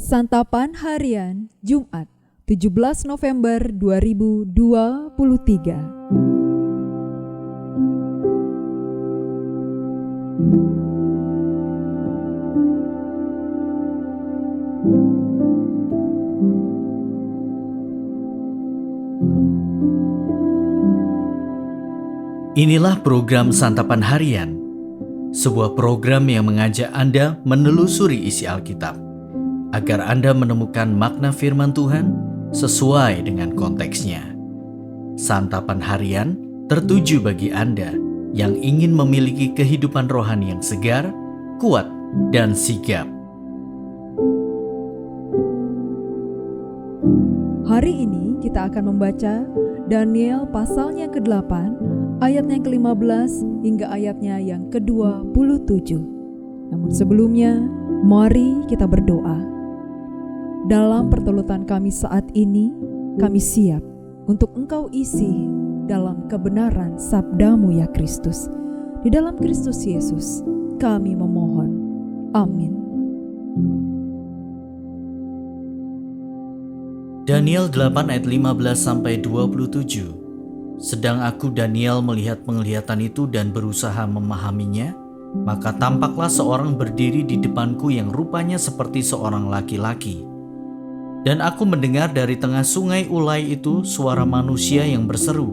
Santapan Harian Jumat 17 November 2023. Inilah program Santapan Harian, sebuah program yang mengajak Anda menelusuri isi Alkitab, agar Anda menemukan makna firman Tuhan sesuai dengan konteksnya. Santapan Harian tertuju bagi Anda yang ingin memiliki kehidupan rohani yang segar, kuat, dan sigap. Hari ini kita akan membaca Daniel pasalnya ke-8, ayatnya yang ke-15 hingga ayatnya yang ke-27. Namun sebelumnya, mari kita berdoa. Dalam pertolongan kami saat ini, kami siap untuk Engkau isi dalam kebenaran sabdamu ya Kristus. Di dalam Kristus Yesus, kami memohon. Amin. Daniel 8 ayat 15-27. Sedang aku Daniel melihat penglihatan itu dan berusaha memahaminya, maka tampaklah seorang berdiri di depanku yang rupanya seperti seorang laki-laki. Dan aku mendengar dari tengah sungai Ulai itu suara manusia yang berseru,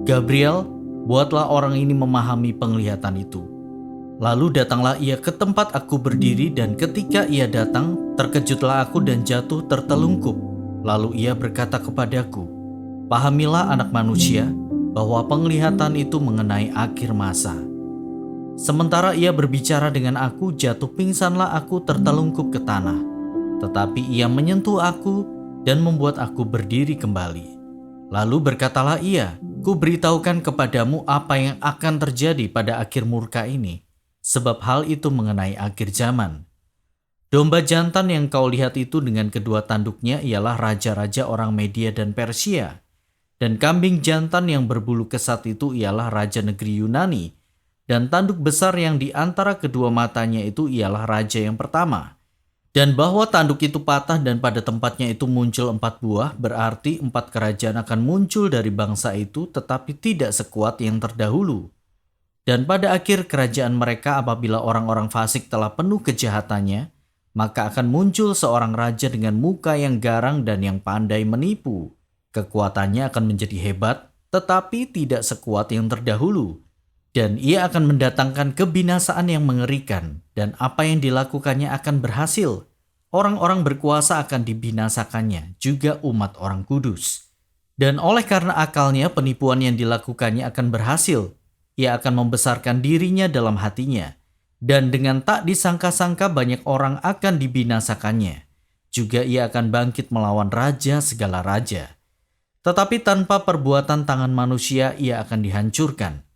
"Gabriel, buatlah orang ini memahami penglihatan itu." Lalu datanglah ia ke tempat aku berdiri, dan ketika ia datang, terkejutlah aku dan jatuh tertelungkup. Lalu ia berkata kepadaku, "Pahamilah anak manusia, bahwa penglihatan itu mengenai akhir masa." Sementara ia berbicara dengan aku, jatuh pingsanlah aku tertelungkup ke tanah. Tetapi ia menyentuh aku dan membuat aku berdiri kembali. Lalu berkatalah ia, "Ku beritahukan kepadamu apa yang akan terjadi pada akhir murka ini, sebab hal itu mengenai akhir zaman. Domba jantan yang kau lihat itu dengan kedua tanduknya ialah raja-raja orang Media dan Persia. Dan kambing jantan yang berbulu kesat itu ialah raja negeri Yunani. Dan tanduk besar yang di antara kedua matanya itu ialah raja yang pertama. Dan bahwa tanduk itu patah dan pada tempatnya itu muncul 4 buah, berarti 4 kerajaan akan muncul dari bangsa itu, tetapi tidak sekuat yang terdahulu. Dan pada akhir kerajaan mereka, apabila orang-orang fasik telah penuh kejahatannya, maka akan muncul seorang raja dengan muka yang garang dan yang pandai menipu. Kekuatannya akan menjadi hebat, tetapi tidak sekuat yang terdahulu. Dan ia akan mendatangkan kebinasaan yang mengerikan, dan apa yang dilakukannya akan berhasil. Orang-orang berkuasa akan dibinasakannya, juga umat orang kudus. Dan oleh karena akalnya, penipuan yang dilakukannya akan berhasil. Ia akan membesarkan dirinya dalam hatinya. Dan dengan tak disangka-sangka banyak orang akan dibinasakannya. Juga ia akan bangkit melawan raja segala raja. Tetapi tanpa perbuatan tangan manusia ia akan dihancurkan.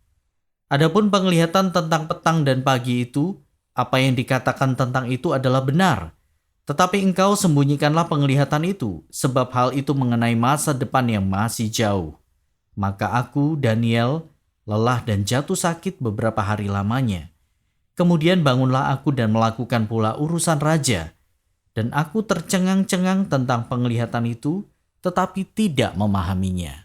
Adapun penglihatan tentang petang dan pagi itu, apa yang dikatakan tentang itu adalah benar. Tetapi engkau sembunyikanlah penglihatan itu, sebab hal itu mengenai masa depan yang masih jauh. Maka aku, Daniel, lelah dan jatuh sakit beberapa hari lamanya. Kemudian bangunlah aku dan melakukan pula urusan raja. Dan aku tercengang-cengang tentang penglihatan itu, tetapi tidak memahaminya.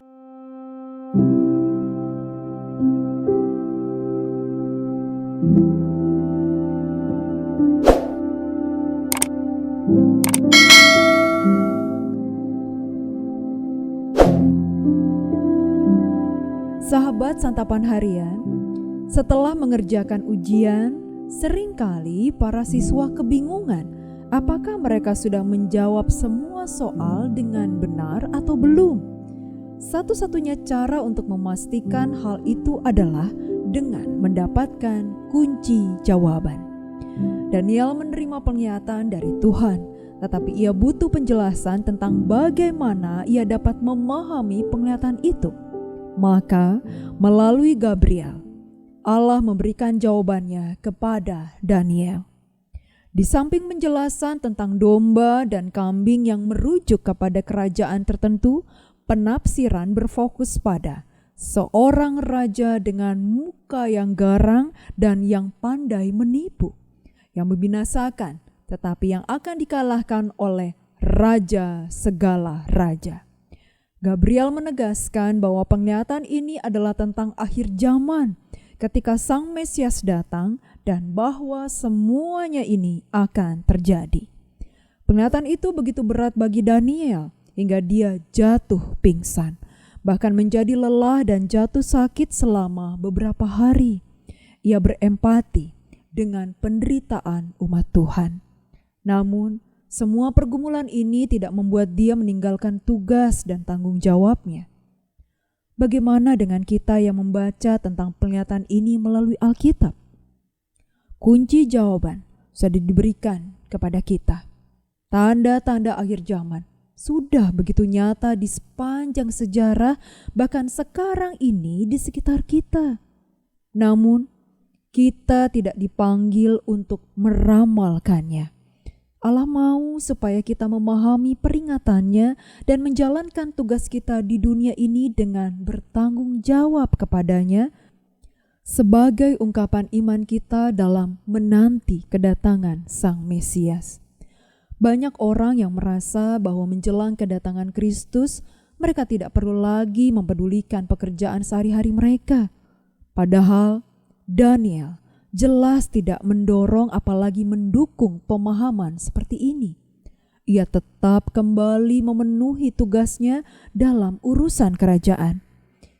Sahabat Santapan Harian, setelah mengerjakan ujian, seringkali para siswa kebingungan apakah mereka sudah menjawab semua soal dengan benar atau belum. Satu-satunya cara untuk memastikan hal itu adalah dengan mendapatkan kunci jawaban. Daniel menerima penglihatan dari Tuhan, tetapi ia butuh penjelasan tentang bagaimana ia dapat memahami penglihatan itu. Maka melalui Gabriel, Allah memberikan jawabannya kepada Daniel. Di samping penjelasan tentang domba dan kambing yang merujuk kepada kerajaan tertentu, penafsiran berfokus pada seorang raja dengan muka yang garang dan yang pandai menipu, yang membinasakan tetapi yang akan dikalahkan oleh Raja segala raja. Gabriel menegaskan bahwa penglihatan ini adalah tentang akhir zaman, ketika Sang Mesias datang dan bahwa semuanya ini akan terjadi. Penglihatan itu begitu berat bagi Daniel hingga dia jatuh pingsan, bahkan menjadi lelah dan jatuh sakit selama beberapa hari. Ia berempati dengan penderitaan umat Tuhan. Namun, semua pergumulan ini tidak membuat dia meninggalkan tugas dan tanggung jawabnya. Bagaimana dengan kita yang membaca tentang penglihatan ini melalui Alkitab? Kunci jawaban sudah diberikan kepada kita. Tanda-tanda akhir zaman sudah begitu nyata di sepanjang sejarah, bahkan sekarang ini di sekitar kita. Namun, kita tidak dipanggil untuk meramalkannya. Allah mau supaya kita memahami peringatannya dan menjalankan tugas kita di dunia ini dengan bertanggung jawab kepadanya sebagai ungkapan iman kita dalam menanti kedatangan Sang Mesias. Banyak orang yang merasa bahwa menjelang kedatangan Kristus, mereka tidak perlu lagi mempedulikan pekerjaan sehari-hari mereka. Padahal Daniel jelas tidak mendorong apalagi mendukung pemahaman seperti ini. Ia tetap kembali memenuhi tugasnya dalam urusan kerajaan.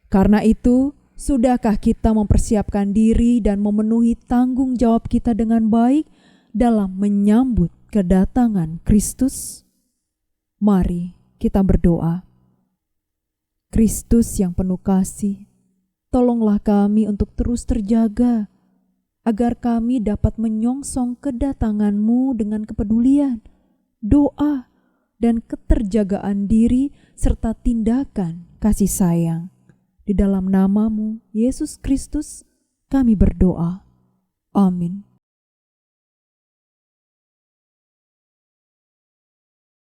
Karena itu, sudahkah kita mempersiapkan diri dan memenuhi tanggung jawab kita dengan baik dalam menyambut kedatangan Kristus? Mari kita berdoa. Kristus yang penuh kasih, tolonglah kami untuk terus terjaga, agar kami dapat menyongsong kedatangan-Mu dengan kepedulian, doa, dan keterjagaan diri serta tindakan kasih sayang. Di dalam nama-Mu, Yesus Kristus, kami berdoa. Amin.